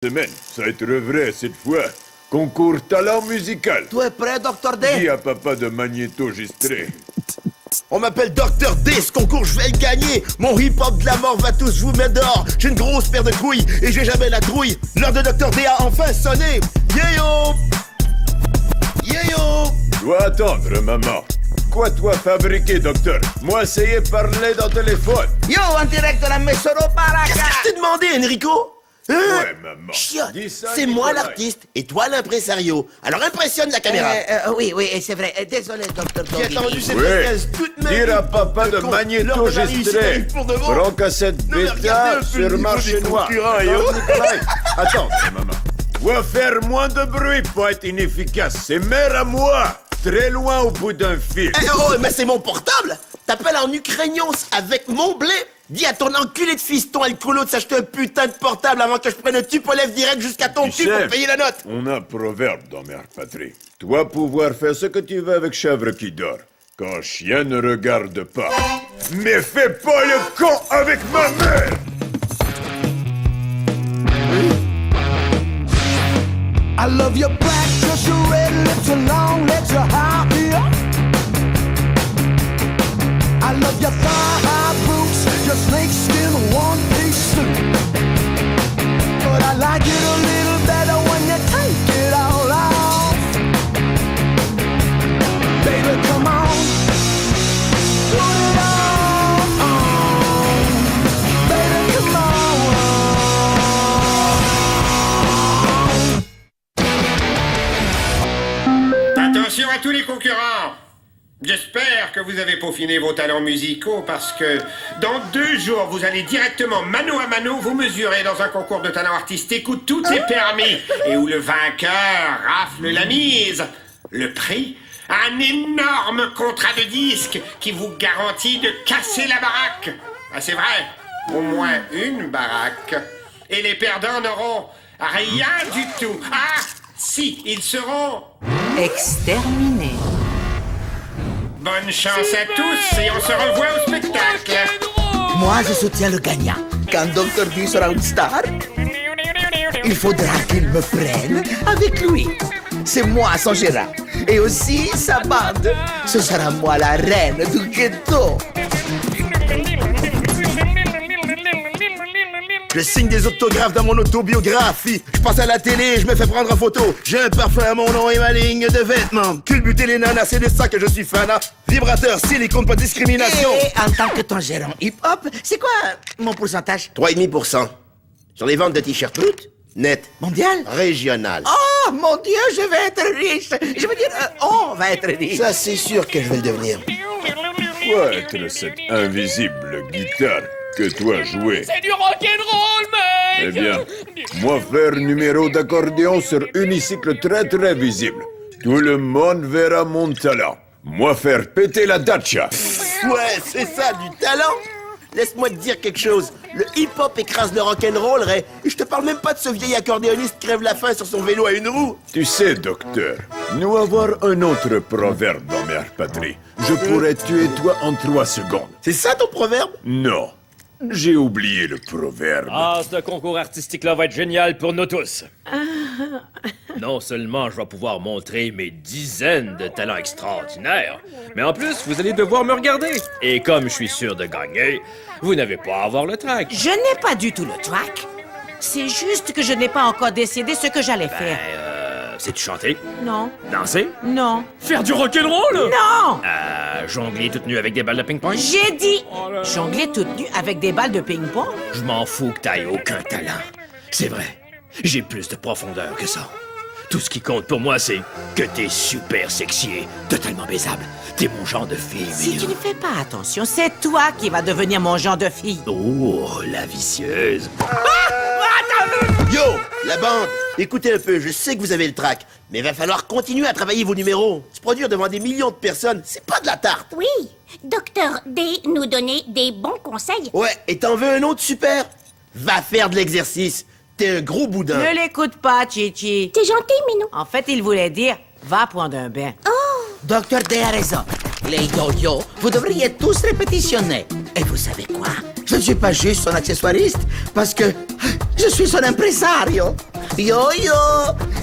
Semaine, ça va être vrai cette fois. Concours talent musical. Tu es prêt, Dr. D? Dis à papa de magnéto-enregistrer. On m'appelle Dr. D, ce concours je vais le gagner. Mon hip-hop de la mort va tous vous mettre dehors. J'ai une grosse paire de couilles et j'ai jamais la trouille. L'heure de Dr. D a enfin sonné. Yeah-yo! Yeah-yo! Dois attendre, maman. Quoi toi fabriquer, docteur? Moi, essayez de parler dans le téléphone. Yo, en direct de la Mesoro Paraca! Qu'est-ce que je t'ai demandé, Enrico? Ouais, maman. Chiotte, Dis ça, c'est moi Nicolas. l'artiste et toi l'impresario. Alors impressionne la caméra. Oui, c'est vrai. Désolé, docteur J'ai attendu ces Ouais. fraises toute ma vie. Dire à papa de Le con, l'heure de la magnéto-enregistrer. réussite arrive pour de bon. Broncassette Non, mais regardez bêta un peu le sur niveau marché des noir. concurrents, yo. Attends, maman. Dois faire moins de bruit pour être inefficace. C'est mère à moi. Très loin au bout d'un fil. Eh oh, mais c'est mon portable! T'appelles en ukrainien avec mon blé? Dis à ton enculé de fiston El Coulo de s'acheter un putain de portable avant que je prenne un tupolève direct jusqu'à ton Tu cul sais, pour payer la note! On a un proverbe dans Mère Patrie. Toi pouvoir faire ce que tu veux avec chèvre qui dort. Quand chien ne regarde pas. Mais fais pas le con avec ma mère! I love your black, just your red lips, your long legs, your high heel. I love your thigh-high boots, your snakeskin one-piece suit. But I like it a little better when you take it all off. Baby, come on, put it all on. Baby, come on. Attention à tous les concurrents! J'espère que vous avez peaufiné vos talents musicaux parce que dans 2 jours, vous allez directement mano à mano vous mesurer dans un concours de talent artistique où tout est permis et où le vainqueur rafle la mise. Le prix? Un énorme contrat de disque qui vous garantit de casser la baraque. Ah, c'est vrai, au moins une baraque. Et les perdants n'auront rien du tout. Ah, si, ils seront... Exterminé. Bonne chance à tous et on se revoit au spectacle. Moi, je soutiens le gagnant. Quand Dr. D sera une star, il faudra qu'il me prenne avec lui. C'est moi son gérant. Et aussi sa bande. Ce sera moi la reine du ghetto. Je signe des autographes dans mon autobiographie. Je passe à la télé, je me fais prendre en photo. J'ai un parfum à mon nom et ma ligne de vêtements. Culbuter les nanas, c'est de ça que je suis fan. Hein. Vibrateur, silicone, pas de discrimination. Et en tant que ton gérant hip-hop, c'est quoi mon pourcentage? 3,5%. Sur les ventes de t-shirts brutes, net, Mondial? régional. Oh, mon Dieu, je vais être riche. Je veux dire, on va être riche. Ça, c'est sûr que je vais le devenir. Quoi être cette invisible guitare que toi jouais? C'est du rock'n'roll, mec! Eh bien, moi faire numéro d'accordéon sur unicycle très très visible. Tout le monde verra mon talent. Moi faire péter la dacha. Ouais, c'est ça, du talent. Laisse-moi te dire quelque chose. Le hip-hop écrase le rock'n'roll, Ray. Et je te parle même pas de ce vieil accordéoniste qui crève la faim sur son vélo à une roue. Tu sais, docteur, nous avoir un autre proverbe dans Mère Patrie. Je pourrais tuer toi en 3 secondes. C'est ça ton proverbe? Non, j'ai oublié le proverbe. Ah, ce concours artistique-là va être génial pour nous tous. Non seulement je vais pouvoir montrer mes dizaines de talents extraordinaires, mais en plus, vous allez devoir me regarder. Et comme je suis sûr de gagner, vous n'avez pas à avoir le trac. Je n'ai pas du tout le track. C'est juste que je n'ai pas encore décidé ce que j'allais faire. C'est-tu chanter? Non, Danser? non, Faire du rock'n'roll? non! Jongler toute nue avec des balles de ping-pong? J'ai dit jongler toute nue avec des balles de ping-pong. Je m'en fous que t'aies aucun talent. C'est vrai, j'ai plus de profondeur que ça. Tout ce qui compte pour moi, c'est que t'es super sexy et totalement baisable. T'es mon genre de fille, Si mais... tu ne fais pas attention, c'est toi qui vas devenir mon genre de fille. Oh, la vicieuse. Yo, la bande, écoutez un peu, je sais que vous avez le trac, mais il va falloir continuer à travailler vos numéros. Se produire devant des millions de personnes, c'est pas de la tarte. Oui, Docteur D nous donnait des bons conseils. Ouais, et t'en veux un autre super? Va faire de l'exercice. T'es un gros boudin. Ne l'écoute pas, Chichi. T'es gentil, Minou. En fait, il voulait dire, va prendre un bain. Docteur D a raison. Les yo-yo, vous devriez tous répétitionner. Et vous savez quoi? Je ne suis pas juste son accessoiriste, parce que Je suis son impresario. Yo-yo,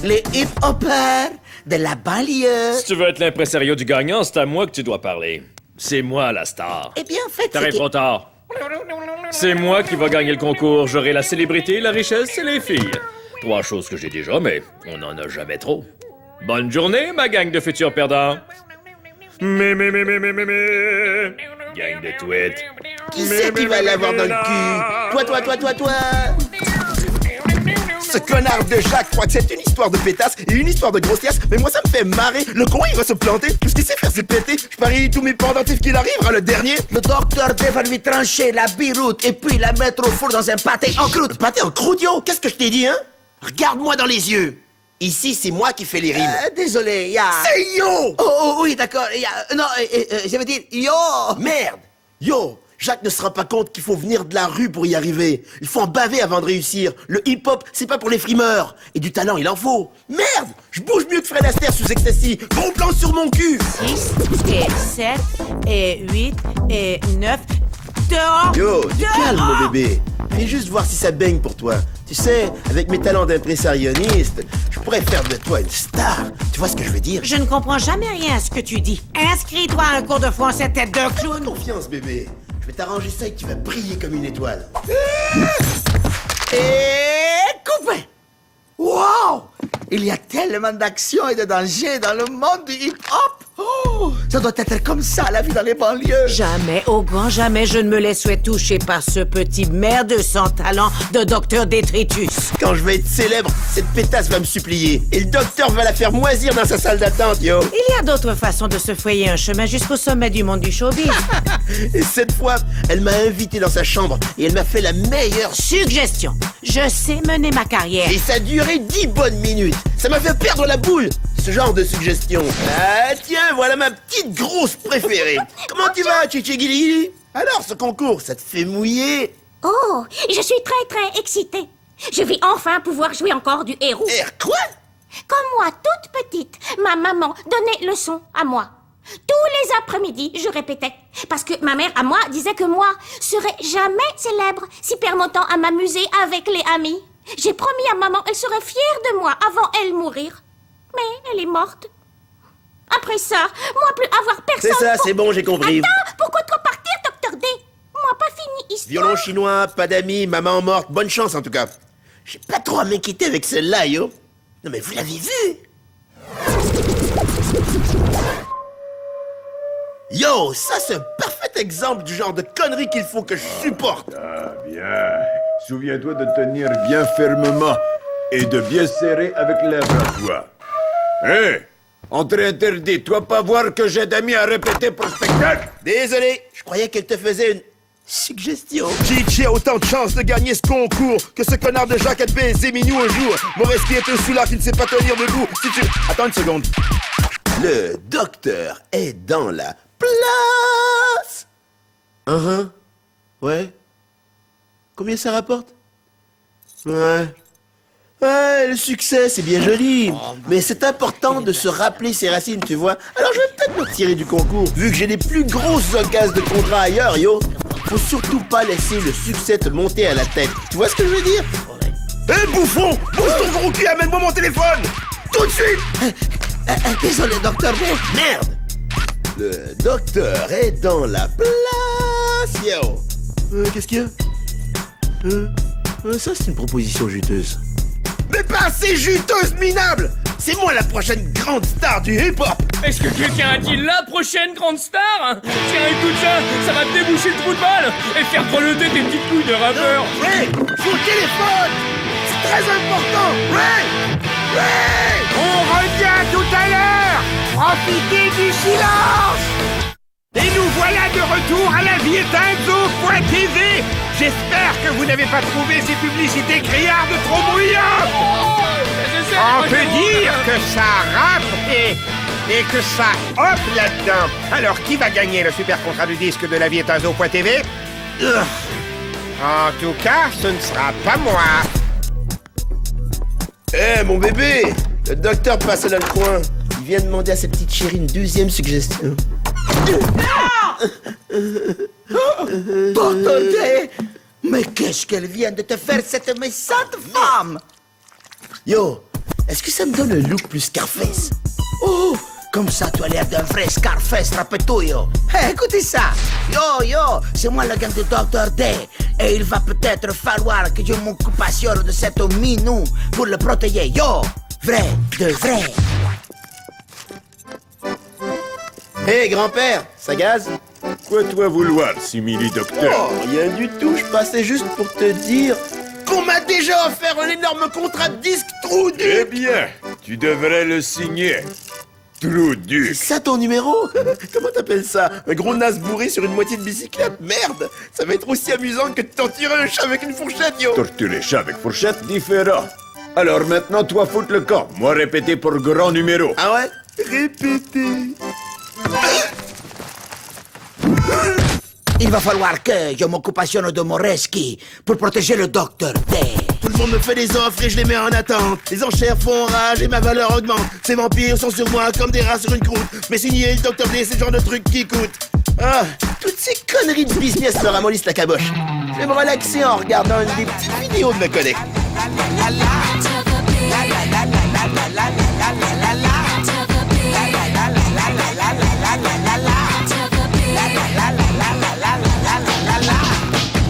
les hip-hoppers de la banlieue. Si tu veux être l'impresario du gagnant, c'est à moi que tu dois parler. C'est moi la star. Eh bien, en fait, T'arrives trop tard. C'est moi qui va gagner le concours. J'aurai la célébrité, la richesse et les filles. 3 choses que j'ai déjà, mais on n'en a jamais trop. Bonne journée, ma gang de futurs perdants. Mais. Gang de tweets. Qui c'est qui va l'avoir dans le cul? Toi. Ce connard de Jacques croit que c'est une histoire de pétasse et une histoire de grossiesse, mais moi ça me fait marrer. Le con il va se planter, tout ce qu'il sait faire c'est péter. Je parie tous mes pendentifs qu'il arrivera le dernier. Le docteur D va lui trancher la biroute et puis la mettre au four dans un pâté en croûte. Pâté en croûte, yo? Qu'est-ce que je t'ai dit, hein? Regarde-moi dans les yeux. Ici, c'est moi qui fais les rimes. Désolé, y a... C'est yo! Oh, oui, d'accord, non, je veux dire, yo! Merde! Yo! Jacques ne se rend pas compte qu'il faut venir de la rue pour y arriver. Il faut en baver avant de réussir. Le hip-hop, c'est pas pour les frimeurs. Et du talent, il en faut. Merde! Je bouge mieux que Fred Astaire sous ecstasy. Gros plan sur mon cul! 6 et 7 et 8 et 9... Dehors! Yo, du Dehors! calme, mon bébé. Fais juste voir si ça baigne pour toi. Tu sais, avec mes talents d'impressionniste, je pourrais faire de toi une star. Tu vois ce que je veux dire? Je ne comprends jamais rien à ce que tu dis. Inscris-toi à un cours de français tête de clown. Confiance, bébé. Je vais t'arranger ça et tu vas briller comme une étoile. Et coupé! Wow! Il y a tellement d'action et de danger dans le monde du hip-hop! Oh, ça doit être comme ça, la vie dans les banlieues! Jamais, au grand jamais, je ne me laisserai toucher par ce petit merde sans talent de docteur Détritus. Quand je vais être célèbre, cette pétasse va me supplier. Et le docteur va la faire moisir dans sa salle d'attente, yo. Il y a d'autres façons de se frayer un chemin jusqu'au sommet du monde du showbiz. Et cette fois, elle m'a invité dans sa chambre et elle m'a fait la meilleure... Suggestion. Je sais mener ma carrière. Et ça a duré 10 bonnes minutes. Ça m'a fait perdre la boule, ce genre de suggestion. Ah tiens, voilà ma petite grosse préférée. Comment tu vas, Chichigili? Alors, ce concours, ça te fait mouiller? Oh, je suis très excitée. Je vais enfin pouvoir jouer encore du héros. Quoi? Comme moi, toute petite, ma maman donnait leçon à moi. Tous les après-midi, je répétais. Parce que ma mère, à moi, disait que moi serais jamais célèbre si permettant à m'amuser avec les amis. J'ai promis à maman, elle serait fière de moi avant elle mourir. Mais elle est morte. Après ça, moi plus avoir personne. C'est ça, c'est bon, j'ai compris. Attends, pourquoi trop partir, Dr. D? Moi pas fini histoire. Violon chinois, pas d'amis, maman morte, bonne chance en tout cas. J'ai pas trop à m'inquiéter avec celle-là, yo. Non mais vous l'avez vu? Yo, ça c'est un parfait exemple du genre de conneries qu'il faut que je supporte. Ah, bien. Souviens-toi de tenir bien fermement et de bien serrer avec les bras. Hé! Entrée interdite, toi pas voir que j'ai d'amis à répéter pour spectacle? Désolé, je croyais qu'elle te faisait une suggestion. Chichi a autant de chances de gagner ce concours que ce connard de Jacques a baisé Minou un jour. Mauvais qui est un soulard qui ne sait pas tenir debout. Si tu... Attends une seconde. Le docteur est dans la place. Ouais. Combien ça rapporte? Ouais, le succès, c'est bien joli. Mais c'est important de se rappeler ses racines, tu vois. Alors je vais peut-être me retirer du concours, vu que j'ai les plus grosses occasions de contrat ailleurs, yo. Faut surtout pas laisser le succès te monter à la tête. Tu vois ce que je veux dire? Hé, bouffon! Bouge ton gros cul, amène-moi mon téléphone! Tout de suite! Désolé, docteur D. Merde! Le docteur est dans la place, yo. Qu'est-ce qu'il y a? Ça, c'est une proposition juteuse. Mais pas assez juteuse, minable! C'est moi la prochaine grande star du hip-hop! Est-ce que quelqu'un a dit la prochaine grande star? Tiens, écoute ça va te déboucher le trou de balle et faire grelotter tes petites couilles de rappeur. Ray, je au téléphone! C'est très important! Ray! On revient tout à l'heure. Profitez du silence. Et nous voilà de retour à la Vietinzo.tv. J'espère que vous n'avez pas trouvé ces publicités criardes trop bruyantes. On peut dire que ça rappe et que ça hop là-dedans. Alors, qui va gagner le super contrat du disque de la Vietinzo.tv? En tout cas, ce ne sera pas moi. Mon bébé! Le docteur passe dans le coin. Il vient demander à sa petite chérie une deuxième suggestion. Docteur D! Mais qu'est-ce qu'elle vient de te faire, cette méchante femme? Yo, est-ce que ça me donne un look plus Scarface? Oh, comme ça, tu as l'air d'un vrai Scarface rapetouille. Hey, écoutez ça. Yo, c'est moi le gang de Dr. Day. Et il va peut-être falloir que je m'occupe de cet minou pour le protéger. Yo, vrai, de vrai. Hé, grand-père, ça gaze? Quoi toi vouloir, simili-docteur? Oh, rien du tout, je passais juste pour te dire qu'on m'a déjà offert un énorme contrat de disque trou du... Eh bien, tu devrais le signer. Trou du. C'est ça ton numéro? Comment t'appelles ça? Un gros nas bourré sur une moitié de bicyclette? Merde! Ça va être aussi amusant que de torturer un chat avec une fourchette, yo! Torturer chat avec fourchette, différent. Alors maintenant, toi foutre le camp. Moi répéter pour grand numéro. Ah ouais? Répétez! Il va falloir que je m'occupe de Moreski pour protéger le docteur Day. Tout le monde me fait des offres et je les mets en attente. Les enchères font rage et ma valeur augmente. Ces vampires sont sur moi comme des rats sur une croûte. Mais signer le Dr. D, c'est le genre de truc qui coûte. Ah, toutes ces conneries de business me ramollissent la caboche. Je vais me relaxer en regardant une des petites vidéos de mes collègues.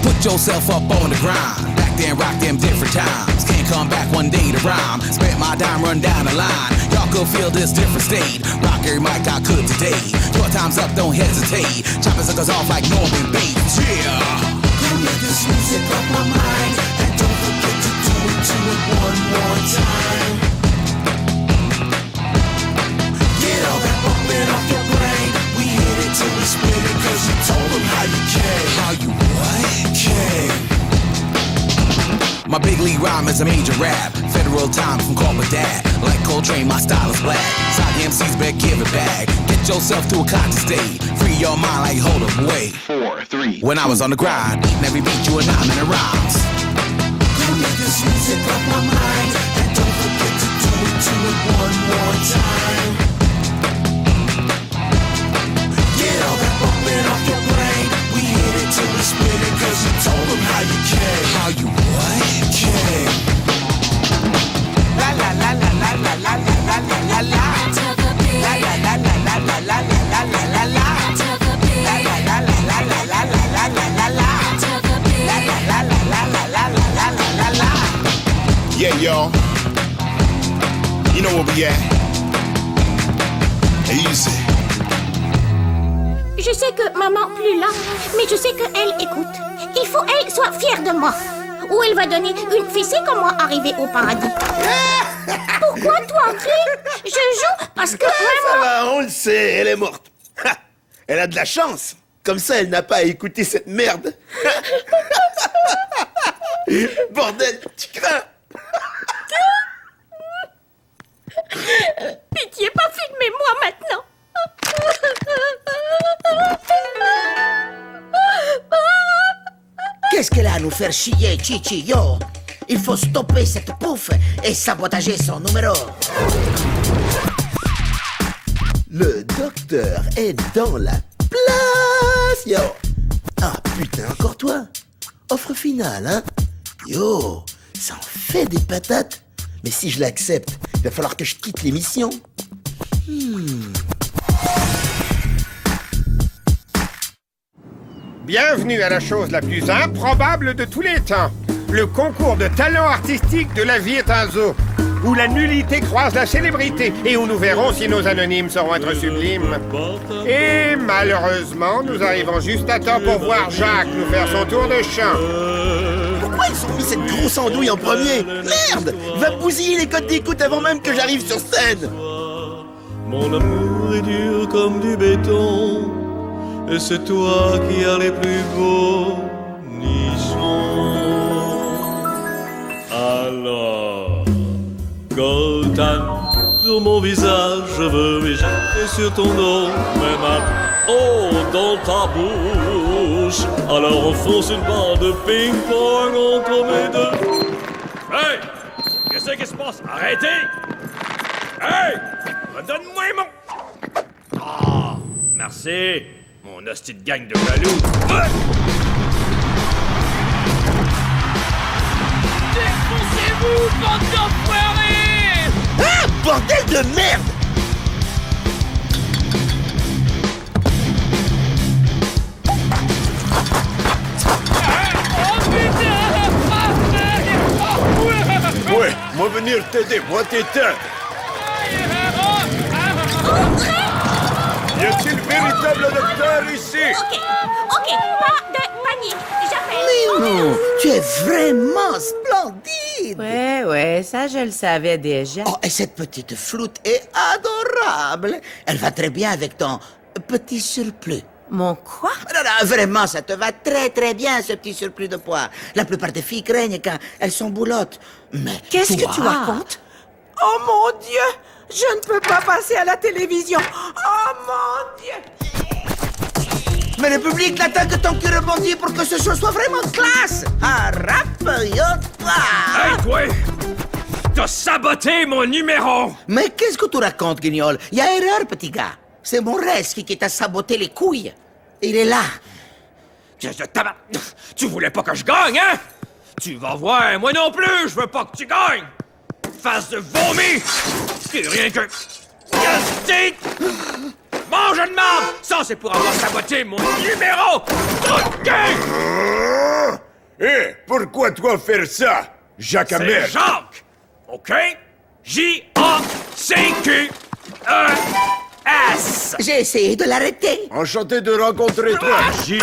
Put yourself up on the grind. Back then, rock them different times. Can't come back one day to rhyme. Spent my dime, run down the line. Y'all could feel this different state. Rock every mic I could today. Your time's up, don't hesitate. Chopping suckers off like Norman Bates. Yeah. Come let this music up my mind. And don't forget to do it one more time. Get all that bumping off your brain. We hit it till we split it, cause you told them how you came. How you what? Came. My big league rhyme is a major rap. Federal time from corporate dad. Like Coltrane, my style is black. Side MCs better give it back. Get yourself to a conscious state. Free your mind like hold up, wait. 4, 3. When I was on the grind, eating every beat you and I'm in the rhymes. Come let this music up my mind. And don't forget to do it one more time. Get all that bumping off your brain. We hit it till we split it, cause you told them how you came. How you what? Came. La la la la la la la la la la la. La la la la la la la la la la la. La la la la la la la la la la la. La la la la la la la la la la. Yeah, y'all. You know where we at. Easy. Je sais que maman plus là, mais je sais qu'elle écoute. Il faut qu'elle soit fière de moi. Ou elle va donner une fessée comme moi arrivée au paradis. Pourquoi toi, crie? Je joue parce que Ça maman... va, on le sait, elle est morte. Ha! Elle a de la chance. Comme ça, elle n'a pas à écouter cette merde. Bordel, tu crains? Pitié, pas filmez-moi maintenant. Qu'est-ce qu'elle a à nous faire chier, Chichi, yo? Il faut stopper cette pouffe et sabotager son numéro. Le docteur est dans la place, yo. Ah putain, encore toi? Offre finale, hein? Yo, ça en fait des patates. Mais si je l'accepte, il va falloir que je quitte l'émission. Bienvenue à la chose la plus improbable de tous les temps. Le concours de talent artistique de La vie est un zoo. Où la nullité croise la célébrité et où nous verrons si nos anonymes sauront être sublimes. Et malheureusement, nous arrivons juste à temps pour voir Jacques nous faire son tour de chant. Pourquoi ils ont mis cette grosse andouille en premier? Merde! Va bousiller les codes d'écoute avant même que j'arrive sur scène! Mon amour est dur comme du béton, et c'est toi qui as les plus beaux nichons. Alors, Goltan, sur mon visage, je veux m'échapper sur ton dos, même à oh dans ta bouche. Alors on fonce une barre de ping-pong entre mes deux. Hey! Qu'est-ce qui se passe? Arrêtez! Hey! Redonne-moi mon... Ah! Merci! Mon hostie de gang de jaloux! vous, bande d'enfoirés! Ah, bordel de merde! Ouais, moi venir t'aider, moi t'éteindre. Y a-t-il véritable docteur ici? Ok, pas de panique. J'appelle. Minou, tu es vraiment splendide. Ouais, ça je le savais déjà. Oh, et cette petite flûte est adorable. Elle va très bien avec ton petit surplus. Mon quoi? Non, non, vraiment, ça te va très très bien, ce petit surplus de poids. La plupart des filles craignent quand elles sont boulottes. Mais Qu'est-ce toi... que tu racontes? Oh mon Dieu! Je ne peux pas passer à la télévision! Oh mon Dieu! Mais le public n'attend que ton cul rebondit pour que ce show soit vraiment classe. Ah, Hey, toi! T'as saboté mon numéro! Mais qu'est-ce que tu racontes, Guignol? Il y a erreur, petit gars. C'est mon rescue qui t'a saboté les couilles. Il est là. Tu voulais pas que je gagne, hein? Tu vas voir, moi non plus, je veux pas que tu gagnes! Face de vomi! C'est rien que... Gastique! Mange de marde! Ça, c'est pour avoir saboté mon numéro! OK! Hé, pourquoi toi faire ça, Jacques C'est Amer? Jacques! OK? J-A-C-Q-E-S! J'ai essayé de l'arrêter. Enchanté de rencontrer toi, J.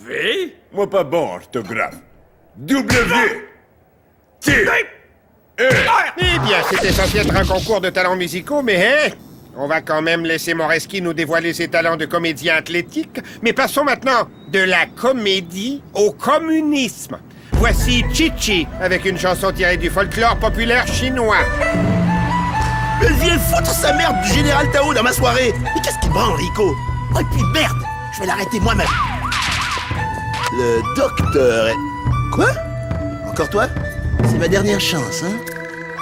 V? Moi pas bon orthographe. W. T. E. Eh bien, c'était censé être un concours de talents musicaux, mais on va quand même laisser Moreski nous dévoiler ses talents de comédien athlétique. Mais passons maintenant de la comédie au communisme. Voici Chichi, avec une chanson tirée du folklore populaire chinois. Elle vient foutre sa merde du général Tao dans ma soirée. Mais qu'est-ce qui branle, Rico? Oh, et puis merde, je vais l'arrêter moi-même. Le docteur est... Quoi? Encore toi? C'est ma dernière chance, hein?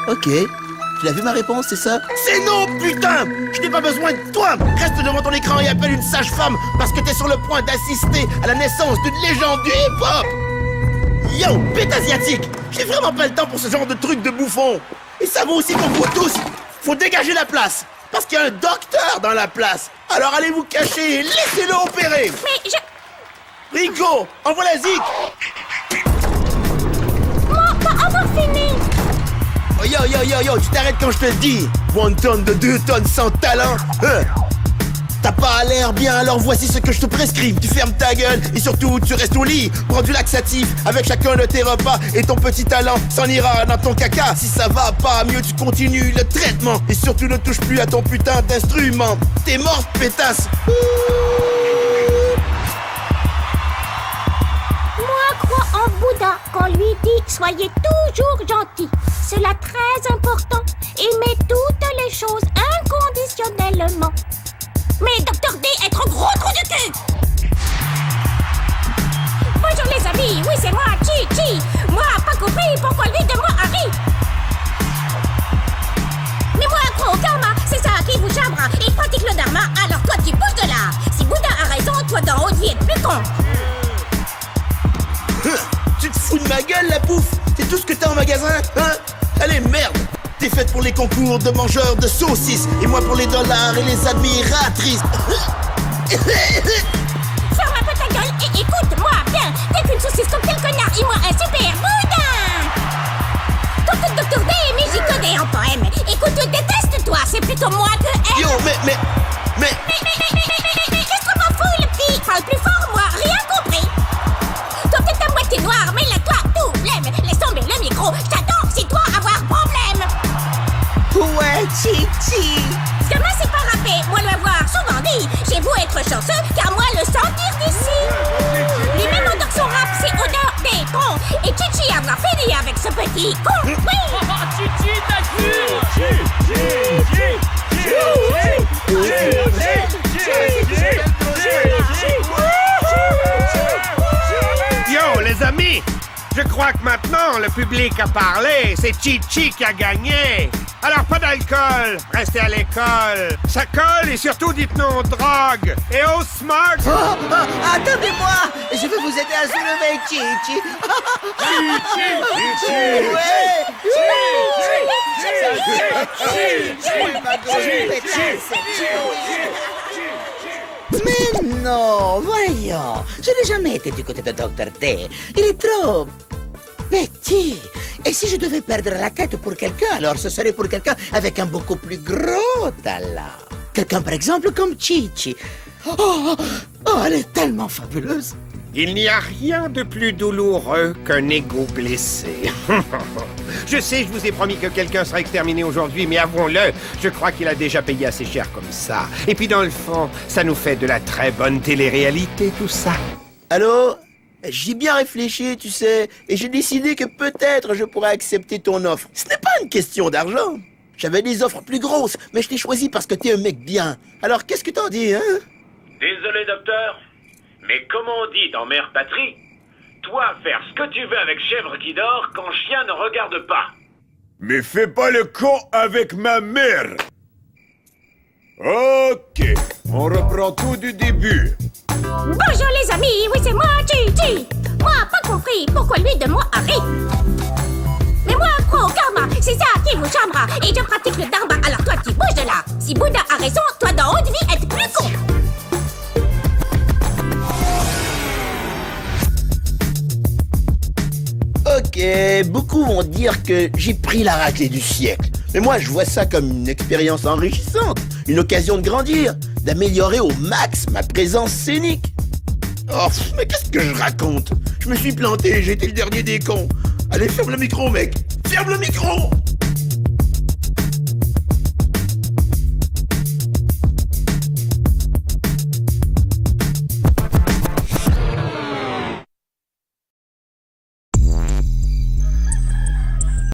Ok. Tu l'as vu ma réponse, c'est ça? C'est non, putain! Je n'ai pas besoin de toi! Reste devant ton écran et appelle une sage-femme parce que t'es sur le point d'assister à la naissance d'une légende du hip-hop! Yo, bête asiatique! J'ai vraiment pas le temps pour ce genre de truc de bouffon! Et ça vaut aussi pour vous tous! Faut dégager la place! Parce qu'il y a un docteur dans la place! Alors allez vous cacher et laissez-le opérer! Mais je... Rico, envoie la zik! Moi, pas encore fini. Oh, yo, tu t'arrêtes quand je te le dis! One tonne de 2 tonnes sans talent! Hein? T'as pas l'air bien, alors voici ce que je te prescris. Tu fermes ta gueule et surtout tu restes au lit. Prends du laxatif avec chacun de tes repas et ton petit talent s'en ira dans ton caca. Si ça va pas mieux, tu continues le traitement et surtout ne touche plus à ton putain d'instrument. T'es morte, pétasse! Moi crois en Bouddha quand lui dit soyez toujours gentil. Cela très important. Aimez toutes les choses inconditionnellement. Mais Dr. D est trop gros trou du cul. Bonjour les amis, oui c'est moi, Chi. Moi, pas compris pourquoi lui de moi Harry. Mais moi, crois au karma, c'est ça qui vous chambre. Il pratique le dharma, alors toi tu bouges de là. Si Bouddha a raison, toi d'en haut tu es plus con. Tu te fous de ma gueule, la bouffe? C'est tout ce que t'as en magasin, hein? Allez, merde! T'es faite pour les concours de mangeurs de saucisses et moi pour les dollars et les admiratrices. Ferme un peu ta gueule et écoute-moi bien. T'es qu'une saucisse comme tel connard et moi un super boudin. Ton coup de Dr. D est musicodé en poème. Écoute, je déteste toi, c'est plutôt moi que elle. Yo, mais... Qu'est-ce qu'on m'en fout, le petit? Parle plus fort, moi, rien compris. Toi, t'es à moitié noir, mais là, toi, tout blême. Laisse tomber le micro, j'adore, c'est toi avoir problème. Ouais, Chi. Ce gamin sait pas rapper, moi l'avoir souvent dit. J'ai beau être chanceux, car moi le sentir d'ici. Lui-même odeur son rap, c'est odeur des troncs. Et Chichi avoir fini avec ce petit con. Oui. Chichi, t'as Yo, les amis, je crois que maintenant le public a parlé. C'est Chichi qui a gagné. Alors pas d'alcool, restez à l'école. Ça colle et surtout dites non aux drogues et aux smart. Attendez-moi! Je vais vous aider à soulever Chichi. Mais non, voyons. Je n'ai jamais été du côté de Dr. D. Il est trop petit. Et si je devais perdre la tête pour quelqu'un, alors ce serait pour quelqu'un avec un beaucoup plus gros talent. Quelqu'un, par exemple, comme Chichi. Oh, elle est tellement fabuleuse. Il n'y a rien de plus douloureux qu'un ego blessé. Je sais, je vous ai promis que quelqu'un sera exterminé aujourd'hui, mais avouons-le, je crois qu'il a déjà payé assez cher comme ça. Et puis dans le fond, ça nous fait de la très bonne télé-réalité, tout ça. Allô? J'y ai bien réfléchi, tu sais, et j'ai décidé que peut-être je pourrais accepter ton offre. Ce n'est pas une question d'argent. J'avais des offres plus grosses, mais je t'ai choisi parce que t'es un mec bien. Alors qu'est-ce que t'en dis, hein? Désolé, docteur, mais comme on dit dans Mère Patrie, toi faire ce que tu veux avec chèvre qui dort quand chien ne regarde pas. Mais fais pas le con avec ma mère. Ok, on reprend tout du début. Bonjour les amis, oui c'est moi, Chichi. Moi, pas compris pourquoi lui de moi Harry. Mais moi, crois au karma, c'est ça qui vous charmera. Et je pratique le dharma, alors toi tu bouges de là. Si Bouddha a raison, toi dans haute vie, être plus con. Ok, beaucoup vont dire que j'ai pris la raclée du siècle. Mais moi, je vois ça comme une expérience enrichissante, une occasion de grandir, d'améliorer au max ma présence scénique. Oh, mais qu'est-ce que je raconte? Je me suis planté, j'ai été le dernier des cons. Allez, ferme le micro, mec. Ferme le micro!